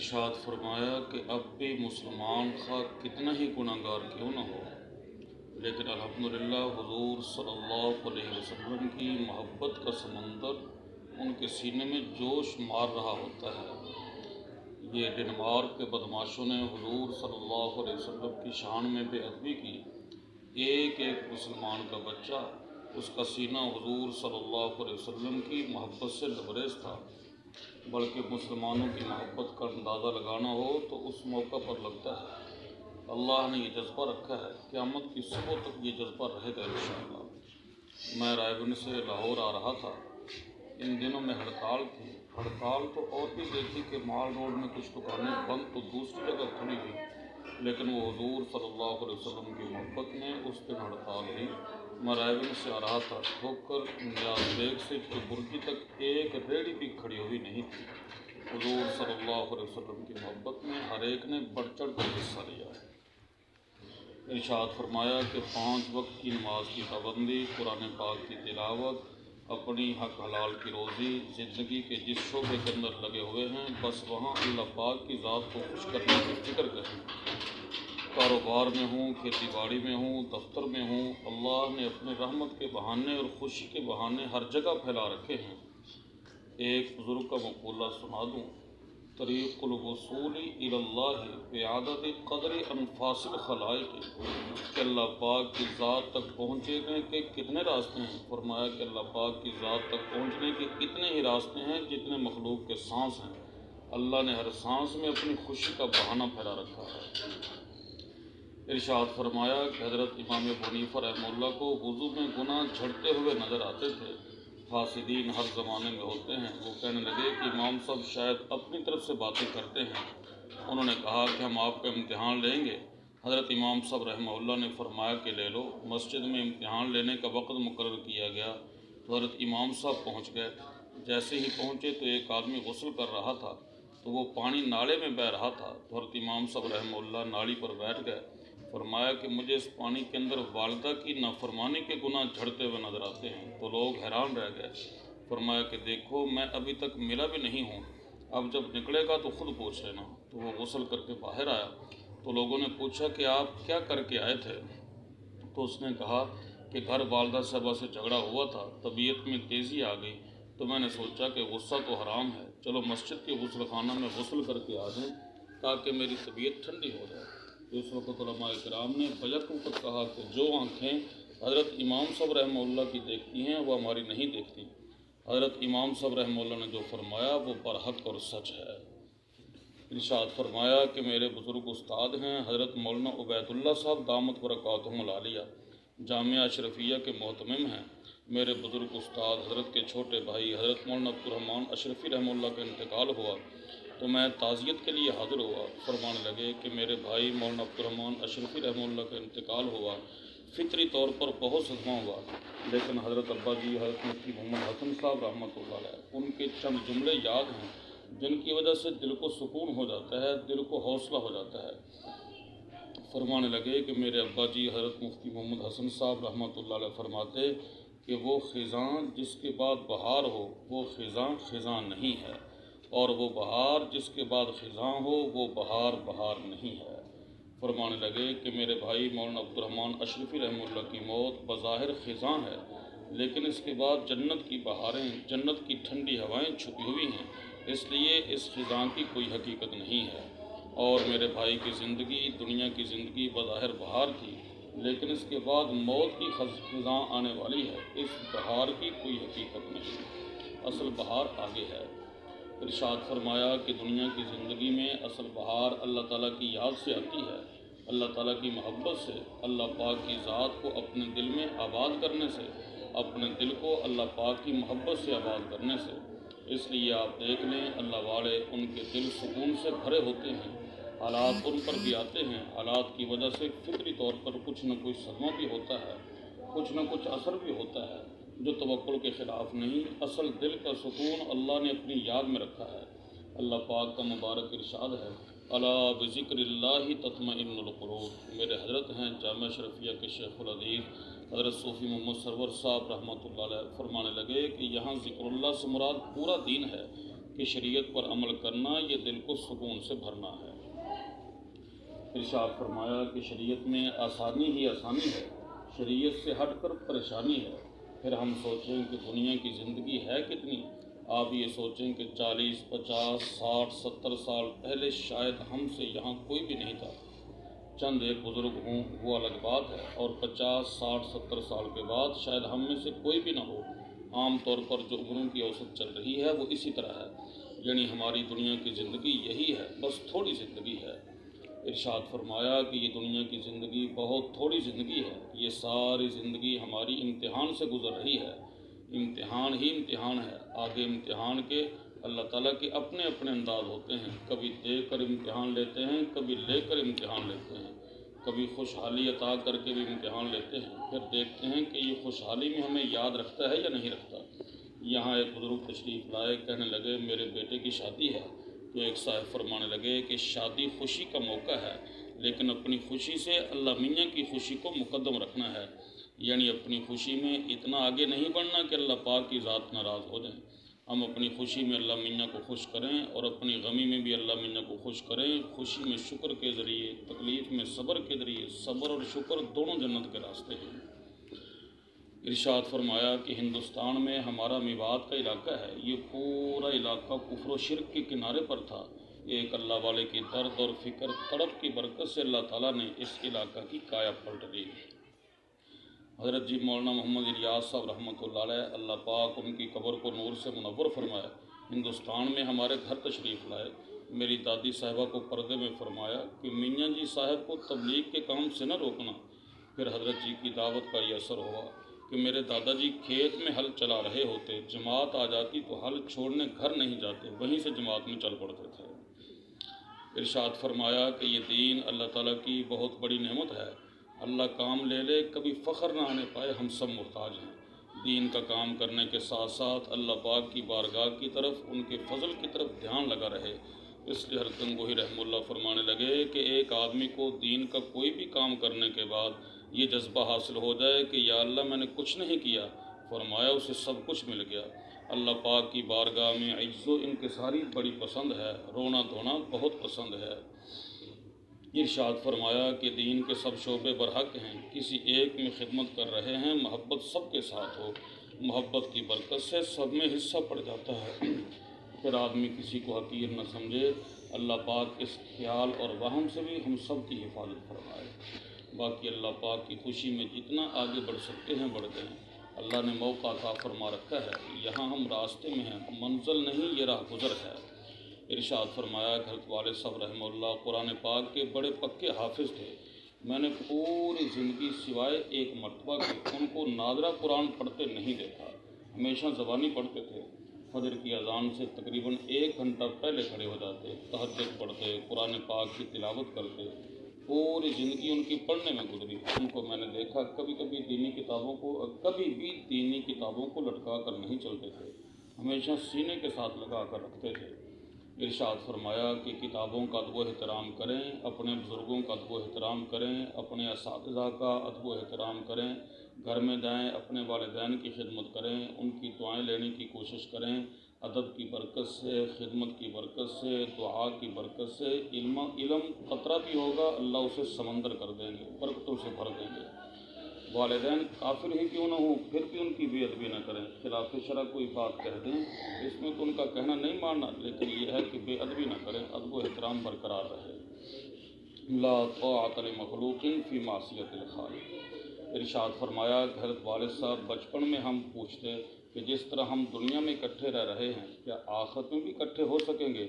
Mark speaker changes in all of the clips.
Speaker 1: ارشاد فرمایا کہ اب بھی مسلمان خواہ کتنا ہی گناہگار کیوں نہ ہو، لیکن الحمدللہ حضور صلی اللہ علیہ وسلم کی محبت کا سمندر ان کے سینے میں جوش مار رہا ہوتا ہے۔ یہ ڈنمارک کے بدماشوں نے حضور صلی اللہ علیہ وسلم کی شان میں بے ادبی کی۔ ایک ایک مسلمان کا بچہ، اس کا سینہ حضور صلی اللہ علیہ وسلم کی محبت سے لبریز تھا، بلکہ مسلمانوں کی محبت کا اندازہ لگانا ہو تو اس موقع پر لگتا ہے اللہ نے یہ جذبہ رکھا ہے، قیامت کی صبح تک یہ جذبہ رہے گا انشاءاللہ۔ میں رائے گنج سے لاہور آ رہا تھا، ان دنوں میں ہڑتال تھی۔ ہڑتال تو اور بھی دیکھی کہ مال روڈ میں کچھ دکانیں بند تو دوسری جگہ کھلی ہوئی، لیکن وہ حضور صلی اللہ علیہ وسلم کی محبت میں اس دن ہڑتال ہوئی۔ میں رائے گنج سے آ رہا تھا، ٹھوکر نیاز بیگ سے کلبرگی تک ایک ریڑھی بھی کھڑی ہوئی نہیں تھی۔ حضور صلی اللہ علیہ وسلم کی محبت میں ہر ایک نے بڑھ چڑھ کر حصہ لیا ہے۔ ارشاد فرمایا کہ 5 وقت کی نماز کی پابندی، قرآن پاک کی تلاوت، اپنی حق حلال کی روزی، زندگی کے جس شعبے کے اندر لگے ہوئے ہیں بس وہاں اللہ پاک کی ذات کو خوش کرنے کی فکر کریں۔ کاروبار میں ہوں، کھیتی باڑی میں ہوں، دفتر میں ہوں، اللہ نے اپنے رحمت کے بہانے اور خوشی کے بہانے ہر جگہ پھیلا رکھے ہیں۔ ایک بزرگ کا مقولہ سنا دوں: طریق الوصول الی اللہ بعدد قدر انفاس الخلائق، کہ اللہ پاک کی ذات تک پہنچنے کے کتنے راستے ہیں؟ فرمایا کہ اللہ پاک کی ذات تک پہنچنے کے اتنے ہی راستے ہیں جتنے مخلوق کے سانس ہیں۔ اللہ نے ہر سانس میں اپنی خوشی کا بہانہ پھیلا رکھا ہے۔ ارشاد فرمایا کہ حضرت امام ابو حنیفہ رحمہ اللہ کو وضو میں گناہ جھڑتے ہوئے نظر آتے تھے۔ حاسدین ہر زمانے میں ہوتے ہیں۔ وہ کہنے لگے کہ امام صاحب شاید اپنی طرف سے باتیں کرتے ہیں۔ انہوں نے کہا کہ ہم آپ کا امتحان لیں گے۔ حضرت امام صاحب رحمہ اللہ نے فرمایا کہ لے لو۔ مسجد میں امتحان لینے کا وقت مقرر کیا گیا تو حضرت امام صاحب پہنچ گئے۔ جیسے ہی پہنچے تو ایک آدمی غسل کر رہا تھا تو وہ پانی نالے میں بہہ رہا تھا تو حضرت امام صاحب رحمہ اللہ نالی پر بیٹھ گئے۔ فرمایا کہ مجھے اس پانی کے اندر والدہ کی نافرمانی کے گناہ جھڑتے ہوئے نظر آتے ہیں۔ تو لوگ حیران رہ گئے۔ فرمایا کہ دیکھو میں ابھی تک ملا بھی نہیں ہوں، اب جب نکلے گا تو خود پوچھ لینا۔ تو وہ غسل کر کے باہر آیا تو لوگوں نے پوچھا کہ آپ کیا کر کے آئے تھے؟ تو اس نے کہا کہ گھر والدہ صاحبہ سے جھگڑا ہوا تھا، طبیعت میں تیزی آ گئی تو میں نے سوچا کہ غصہ تو حرام ہے، چلو مسجد کے غسل خانہ میں غسل کر کے آ جائیں تاکہ میری طبیعت ٹھنڈی ہو جائے۔ تو اس وقت علماء کرام نے بیک وقت کہا کہ جو آنکھیں حضرت امام صاحب رحمہ اللہ کی دیکھتی ہیں وہ ہماری نہیں دیکھتی۔ حضرت امام صاحب رحمہ اللہ نے جو فرمایا وہ برحق اور سچ ہے۔ ارشاد فرمایا کہ میرے بزرگ استاد ہیں حضرت مولانا عبید اللہ صاحب دامت برکاتہم العالیہ، جامعہ اشرفیہ کے محتمم ہیں۔ میرے بزرگ استاد حضرت کے چھوٹے بھائی حضرت مولانا عبدالرحمن اشرفی رحمہ اللہ کا انتقال ہوا تو میں تعزیت کے لیے حاضر ہوا۔ فرمانے لگے کہ میرے بھائی مولانا عبدالرحمن اشرفی رحمہ اللہ کا انتقال ہوا، فطری طور پر بہت صدمہ ہوا، لیکن حضرت ابا جی حضرت مفتی محمد حسن صاحب رحمۃ اللہ علیہ، ان کے چند جملے یاد ہیں جن کی وجہ سے دل کو سکون ہو جاتا ہے، دل کو حوصلہ ہو جاتا ہے۔ فرمانے لگے کہ میرے ابا جی حضرت مفتی محمد حسن صاحب رحمۃ اللہ علیہ فرماتے کہ وہ خزاں جس کے بعد بہار ہو وہ خزاں خزاں نہیں ہے، اور وہ بہار جس کے بعد خزاں ہو وہ بہار بہار نہیں ہے۔ فرمانے لگے کہ میرے بھائی مولانا عبدالرحمن اشرفی رحمہ اللہ کی موت بظاہر خزاں ہے، لیکن اس کے بعد جنت کی بہاریں، جنت کی ٹھنڈی ہوائیں چھپی ہوئی ہیں، اس لیے اس خزاں کی کوئی حقیقت نہیں ہے۔ اور میرے بھائی کی زندگی، دنیا کی زندگی بظاہر بہار تھی، لیکن اس کے بعد موت کی خزاں آنے والی ہے، اس بہار کی کوئی حقیقت نہیں، اصل بہار آگے ہے۔ ارشاد فرمایا کہ دنیا کی زندگی میں اصل بہار اللہ تعالیٰ کی یاد سے آتی ہے، اللہ تعالیٰ کی محبت سے، اللہ پاک کی ذات کو اپنے دل میں آباد کرنے سے، اپنے دل کو اللہ پاک کی محبت سے آباد کرنے سے۔ اس لیے آپ دیکھ لیں اللہ والے ان کے دل سکون سے بھرے ہوتے ہیں، حالات ان پر بھی آتے ہیں، حالات کی وجہ سے فطری طور پر کچھ نہ کچھ صدمہ بھی ہوتا ہے، کچھ نہ کچھ اثر بھی ہوتا ہے جو توکل کے خلاف نہیں، اصل دل کا سکون اللہ نے اپنی یاد میں رکھا ہے۔ اللہ پاک کا مبارک ارشاد ہے الا بذکر اللہ تطمئن القلوب۔ میرے حضرت ہیں جامعہ اشرفیہ کے شیخ الحدیث حضرت صوفی محمد سرور صاحب رحمۃ اللہ علیہ فرمانے لگے کہ یہاں ذکر اللہ سے مراد پورا دین ہے، کہ شریعت پر عمل کرنا یہ دل کو سکون سے بھرنا ہے۔ ارشاد فرمایا کہ شریعت میں آسانی ہی آسانی ہے، شریعت سے ہٹ کر پریشانی ہے۔ پھر ہم سوچیں کہ دنیا کی زندگی ہے کتنی؟ آپ یہ سوچیں کہ 40، 50، 60، 70 سال پہلے شاید ہم سے یہاں کوئی بھی نہیں تھا، چند ایک بزرگ ہوں وہ الگ بات ہے، اور 50، 60، 70 سال کے بعد شاید ہم میں سے کوئی بھی نہ ہو۔ عام طور پر جو عمروں کی اوسط چل رہی ہے وہ اسی طرح ہے، یعنی ہماری دنیا کی زندگی یہی ہے، بس تھوڑی زندگی ہے۔ ارشاد فرمایا کہ یہ دنیا کی زندگی بہت تھوڑی زندگی ہے، یہ ساری زندگی ہماری امتحان سے گزر رہی ہے، امتحان ہی امتحان ہے۔ آگے امتحان کے اللہ تعالیٰ کے اپنے اپنے انداز ہوتے ہیں، کبھی دے کر امتحان لیتے ہیں، کبھی لے کر امتحان لیتے ہیں، کبھی خوشحالی عطا کر کے بھی امتحان لیتے ہیں، پھر دیکھتے ہیں کہ یہ خوشحالی میں ہمیں یاد رکھتا ہے یا نہیں رکھتا۔ یہاں ایک بزرگ تشریف لائے، کہنے لگے میرے بیٹے کی شادی ہے، تو ایک صاحب فرمانے لگے کہ شادی خوشی کا موقع ہے، لیکن اپنی خوشی سے اللہ میاں کی خوشی کو مقدم رکھنا ہے، یعنی اپنی خوشی میں اتنا آگے نہیں بڑھنا کہ اللہ پاک کی ذات ناراض ہو جائیں۔ ہم اپنی خوشی میں اللہ میاں کو خوش کریں اور اپنی غمی میں بھی اللہ میاں کو خوش کریں۔ خوشی میں شکر کے ذریعے، تکلیف میں صبر کے ذریعے، صبر اور شکر دونوں جنت کے راستے ہیں۔ ارشاد فرمایا کہ ہندوستان میں ہمارا میوات کا علاقہ ہے، یہ پورا علاقہ کفر و شرک کے کنارے پر تھا۔ ایک اللہ والے کی درد اور فکر تڑپ کی برکت سے اللہ تعالیٰ نے اس علاقہ کی کایا پلٹ دی۔ حضرت جی مولانا محمد الیاس صاحب رحمۃ اللہ علیہ، اللہ پاک ان کی قبر کو نور سے منور فرمائے، ہندوستان میں ہمارے گھر تشریف لائے۔ میری دادی صاحبہ کو پردے میں فرمایا کہ میاں جی صاحب کو تبلیغ کے کام سے نہ روکنا۔ پھر حضرت جی کی دعوت کا یہ اثر ہوا کہ میرے دادا جی کھیت میں ہل چلا رہے ہوتے، جماعت آ جاتی تو ہل چھوڑنے گھر نہیں جاتے، وہیں سے جماعت میں چل پڑتے تھے۔ ارشاد فرمایا کہ یہ دین اللہ تعالیٰ کی بہت بڑی نعمت ہے، اللہ کام لے لے کبھی فخر نہ آنے پائے، ہم سب محتاج ہیں۔ دین کا کام کرنے کے ساتھ ساتھ اللہ پاک کی بارگاہ کی طرف، ان کے فضل کی طرف دھیان لگا رہے۔ اس لیے حضرت گنگوہی رحمہ اللہ فرمانے لگے کہ ایک آدمی کو دین کا کوئی بھی کام کرنے کے بعد یہ جذبہ حاصل ہو جائے کہ یا اللہ میں نے کچھ نہیں کیا، فرمایا اسے سب کچھ مل گیا۔ اللہ پاک کی بارگاہ میں عجز و انکساری بڑی پسند ہے، رونا دھونا بہت پسند ہے۔ ارشاد فرمایا کہ دین کے سب شعبے برحق ہیں، کسی ایک میں خدمت کر رہے ہیں، محبت سب کے ساتھ ہو، محبت کی برکت سے سب میں حصہ پڑ جاتا ہے، پھر آدمی کسی کو حقیر نہ سمجھے۔ اللہ پاک اس خیال اور وہم سے بھی ہم سب کی حفاظت فرمائے۔ باقی اللہ پاک کی خوشی میں جتنا آگے بڑھ سکتے ہیں بڑھ گئے ہیں، اللہ نے موقع عطا فرما رکھا ہے، یہاں ہم راستے میں ہیں، منزل نہیں یہ راہ گزر ہے۔ ارشاد فرمایا کہ حضرت والد صاحب رحمہ اللہ قرآن پاک کے بڑے پکے حافظ تھے، میں نے پوری زندگی سوائے ایک مرتبہ کے ان کو نادرہ قرآن پڑھتے نہیں دیکھا، ہمیشہ زبانی پڑھتے تھے۔ فجر کی اذان سے تقریباً 1 گھنٹہ پہلے کھڑے ہو جاتے، تہجد پڑھتے، قرآن پاک کی تلاوت کرتے، پوری زندگی ان کی پڑھنے میں گزری۔ ان کو میں نے دیکھا کبھی بھی دینی کتابوں کو لٹکا کر نہیں چلتے تھے، ہمیشہ سینے کے ساتھ لگا کر رکھتے تھے۔ ارشاد فرمایا کہ کتابوں کا ادب و احترام کریں، اپنے بزرگوں کا ادب و احترام کریں، اپنے اساتذہ کا ادب و احترام کریں، گھر میں جائیں اپنے والدین کی خدمت کریں، ان کی دعائیں لینے کی کوشش کریں۔ ادب کی برکت سے، خدمت کی برکت سے، دعا کی برکت سے علم قطرہ بھی ہوگا، اللہ اسے سمندر کر دیں گے، برکتوں سے بھر دیں گے۔ والدین کافر ہی کیوں نہ ہوں پھر بھی ان کی بے ادبی نہ کریں، خلاف شرع کوئی بات کہہ دیں اس میں تو ان کا کہنا نہیں ماننا، لیکن یہ ہے کہ بے ادبی نہ کریں، ادب و احترام برقرار رہے۔ لا طاعۃ لمخلوق فی معصیۃ الخالق۔ ارشاد فرمایا کہ حضرت والد صاحب بچپن میں ہم پوچھتے کہ جس طرح ہم دنیا میں اکٹھے رہ رہے ہیں کیا آخرت میں بھی اکٹھے ہو سکیں گے؟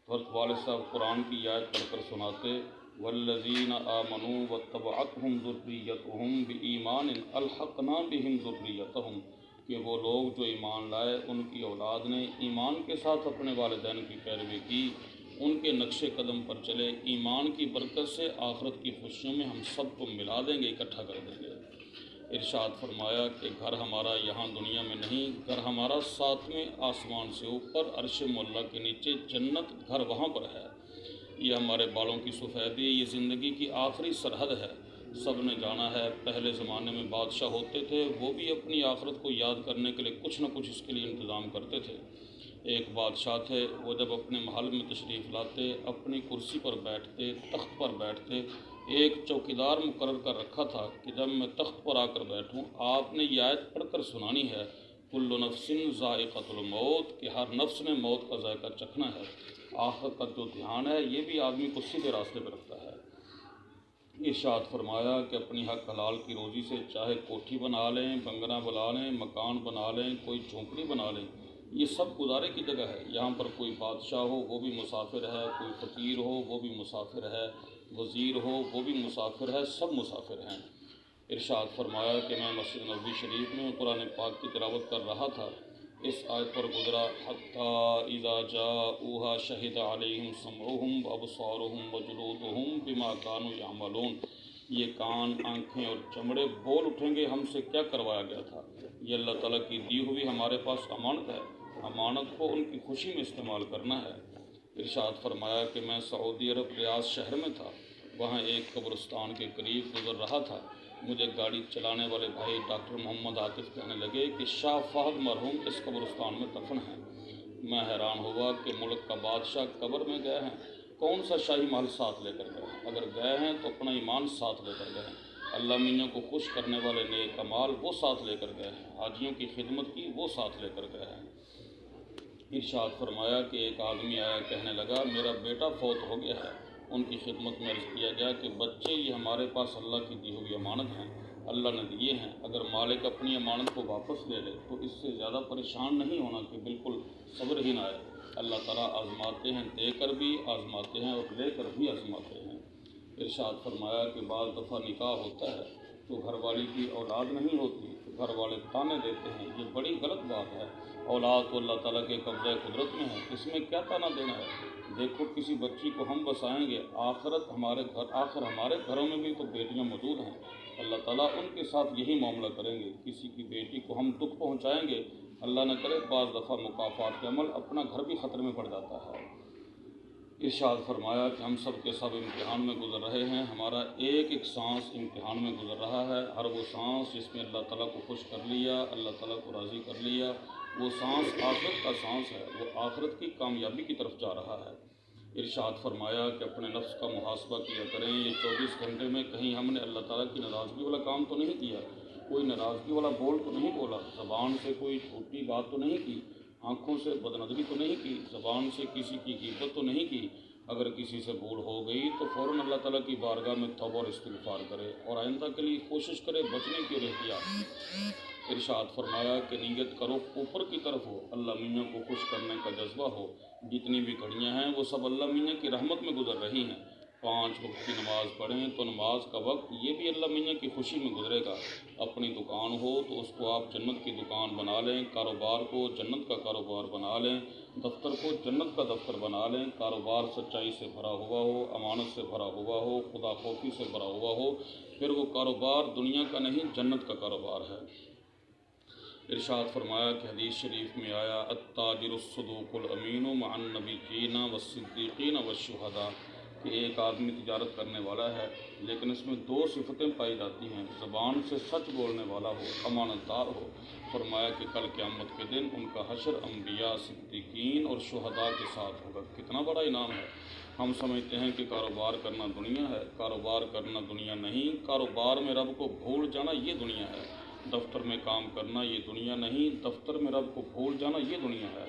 Speaker 1: تو حضرت والد صاحب قرآن کی آیت پڑھ کر سناتے، والذین آمنوا واتبعتہم ذریتہم بایمان الحقنا بہم ذریتہم، کہ وہ لوگ جو ایمان لائے ان کی اولاد نے ایمان کے ساتھ اپنے والدین کی پیروی کی، ان کے نقش قدم پر چلے، ایمان کی برکت سے آخرت کی خوشیوں میں ہم سب کو ملا دیں گے، اکٹھا کر دیں گے۔ ارشاد فرمایا کہ گھر ہمارا یہاں دنیا میں نہیں، گھر ہمارا 7ویں آسمان سے اوپر عرش معلیٰ کے نیچے جنت، گھر وہاں پر ہے۔ یہ ہمارے بالوں کی سفیدی، یہ زندگی کی آخری سرحد ہے۔ سب نے جانا ہے، پہلے زمانے میں بادشاہ ہوتے تھے، وہ بھی اپنی آخرت کو یاد کرنے کے لیے کچھ نہ کچھ اس کے لیے انتظام کرتے تھے۔ ایک بادشاہ تھے، وہ جب اپنے محل میں تشریف لاتے، اپنی کرسی پر بیٹھتے، تخت پر بیٹھتے، ایک چوکیدار مقرر کر رکھا تھا کہ جب میں تخت پر آ کر بیٹھوں آپ نے یہ آیت پڑھ کر سنانی ہے، کل نفس ذائقۃ الموت، کہ ہر نفس نے موت کا ذائقہ چکھنا ہے۔ آخر کا جو دھیان ہے یہ بھی آدمی کو سیدھے راستے پہ رکھتا ہے۔ ارشاد فرمایا کہ اپنی حق حلال کی روزی سے چاہے کوٹھی بنا لیں، بنگلہ بنا لیں، مکان بنا لیں، کوئی جھونپڑی بنا لیں، یہ سب گزارے کی جگہ ہے۔ یہاں پر کوئی بادشاہ ہو وہ بھی مسافر ہے، کوئی فقیر ہو وہ بھی مسافر ہے، وزیر ہو وہ بھی مسافر ہے، سب مسافر ہیں۔ ارشاد فرمایا کہ میں مسجد نبوی شریف میں قرآن پاک کی تلاوت کر رہا تھا، اس آیت پر گزرا حتی اذا جاؤہا شہد علیہم سمعہم وابصارہم وجلودہم بما کانوا یعملون، یہ کان، آنکھیں اور چمڑے بول اٹھیں گے ہم سے کیا کروایا گیا تھا۔ یہ اللہ تعالیٰ کی دی ہوئی ہمارے پاس امانت ہے، امانت کو ان کی خوشی میں استعمال کرنا ہے۔ ارشاد فرمایا کہ میں سعودی عرب ریاض شہر میں تھا، وہاں ایک قبرستان کے قریب گزر رہا تھا، مجھے گاڑی چلانے والے بھائی ڈاکٹر محمد عاطف کہنے لگے کہ شاہ فہد مرحوم اس قبرستان میں دفن ہیں۔ میں حیران ہوا کہ ملک کا بادشاہ قبر میں گئے ہیں، کون سا شاہی محل ساتھ لے کر گئے ہیں؟ اگر گئے ہیں تو اپنا ایمان ساتھ لے کر گئے ہیں، اللہ میاں کو خوش کرنے والے نیک اعمال وہ ساتھ لے کر گئے ہیں، حاجیوں کی خدمت کی وہ ساتھ لے کر گئے ہیں۔ ارشاد فرمایا کہ ایک آدمی آیا، کہنے لگا میرا بیٹا فوت ہو گیا ہے۔ ان کی خدمت میں عرض کیا گیا کہ بچے یہ ہمارے پاس اللہ کی دی ہوئی امانت ہیں، اللہ نے دیے ہیں، اگر مالک اپنی امانت کو واپس لے لے تو اس سے زیادہ پریشان نہیں ہونا کہ بالکل صبر ہی نہ آئے۔ اللہ تعالیٰ آزماتے ہیں، دے کر بھی آزماتے ہیں اور لے کر بھی آزماتے ہیں۔ ارشاد فرمایا کہ بعض دفعہ نکاح ہوتا ہے تو گھر والی کی اولاد نہیں ہوتی، گھر والے تانے دیتے ہیں، یہ بڑی غلط بات ہے۔ اولاد تو اللہ تعالیٰ کے قبضۂ قدرت میں ہے، اس میں کیا تانا دینا ہے؟ دیکھو کسی بچی کو ہم بسائیں گے، آخر ہمارے گھروں میں بھی تو بیٹیاں موجود ہیں، اللہ تعالیٰ ان کے ساتھ یہی معاملہ کریں گے۔ کسی کی بیٹی کو ہم دکھ پہنچائیں گے، اللہ نہ کرے بعض دفعہ مکافات کے عمل اپنا گھر بھی خطرے میں پڑ جاتا ہے۔ ارشاد فرمایا کہ ہم سب کے سب امتحان میں گزر رہے ہیں، ہمارا ایک ایک سانس امتحان میں گزر رہا ہے، ہر وہ سانس جس میں اللہ تعالیٰ کو خوش کر لیا، اللہ تعالیٰ کو راضی کر لیا، وہ سانس آخرت کا سانس ہے، وہ آخرت کی کامیابی کی طرف جا رہا ہے۔ ارشاد فرمایا کہ اپنے نفس کا محاسبہ کیا کریں، یہ 24 گھنٹے میں کہیں ہم نے اللہ تعالیٰ کی ناراضگی والا کام تو نہیں کیا، کوئی ناراضگی والا بول تو نہیں بولا، زبان سے کوئی جھوٹی بات تو نہیں کی، آنکھوں سے بدنظری تو نہیں کی، زبان سے کسی کی غیبت تو نہیں کی۔ اگر کسی سے بھول ہو گئی تو فوراً اللہ تعالیٰ کی بارگاہ میں توبہ اور استغفار کرے اور آئندہ کے لیے کوشش کرے بچنے کی اور احتیاط۔ ارشاد فرمایا کہ نیت کرو اوپر کی طرف ہو، اللہ میاں کو خوش کرنے کا جذبہ ہو، جتنی بھی گھڑیاں ہیں وہ سب اللہ میاں کی رحمت میں گزر رہی ہیں۔ 5 وقت کی نماز پڑھیں تو نماز کا وقت یہ بھی اللہ میاں کی خوشی میں گزرے گا۔ اپنی دکان ہو تو اس کو آپ جنت کی دکان بنا لیں، کاروبار کو جنت کا کاروبار بنا لیں، دفتر کو جنت کا دفتر بنا لیں، کاروبار سچائی سے بھرا ہوا ہو، امانت سے بھرا ہوا ہو، خدا خوفی سے بھرا ہوا ہو، پھر وہ کاروبار دنیا کا نہیں جنت کا کاروبار ہے۔ ارشاد فرمایا کہ حدیث شریف میں آیا التاجر الصدوق الامین مع النبیین والصدیقین والشہداء، کہ ایک آدمی تجارت کرنے والا ہے لیکن اس میں 2 صفتیں پائی جاتی ہیں، زبان سے سچ بولنے والا ہو، امانت دار ہو۔ فرمایا کہ کل قیامت کے دن ان کا حشر انبیاء، صدیقین اور شہداء کے ساتھ ہوگا۔ کتنا بڑا انعام ہے۔ ہم سمجھتے ہیں کہ کاروبار کرنا دنیا ہے، کاروبار کرنا دنیا نہیں، کاروبار میں رب کو بھول جانا یہ دنیا ہے۔ دفتر میں کام کرنا یہ دنیا نہیں، دفتر میں رب کو بھول جانا یہ دنیا ہے۔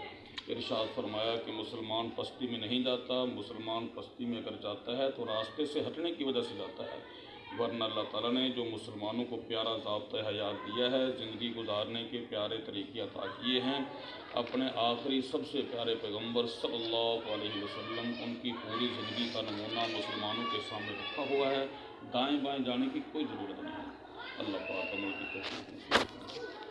Speaker 1: ارشاد فرمایا کہ مسلمان پستی میں نہیں جاتا، مسلمان پستی میں اگر جاتا ہے تو راستے سے ہٹنے کی وجہ سے جاتا ہے، ورنہ اللہ تعالیٰ نے جو مسلمانوں کو پیارا ضابطۂ حیات دیا ہے، زندگی گزارنے کے پیارے طریقے عطا کیے ہیں، اپنے آخری سب سے پیارے پیغمبر صلی اللہ علیہ وسلم ان کی پوری زندگی کا نمونہ مسلمانوں کے سامنے رکھا ہوا ہے، دائیں بائیں جانے کی کوئی ضرورت نہیں ہے۔ اللہ پاک عمل کی توفیق نصیب فرمائے۔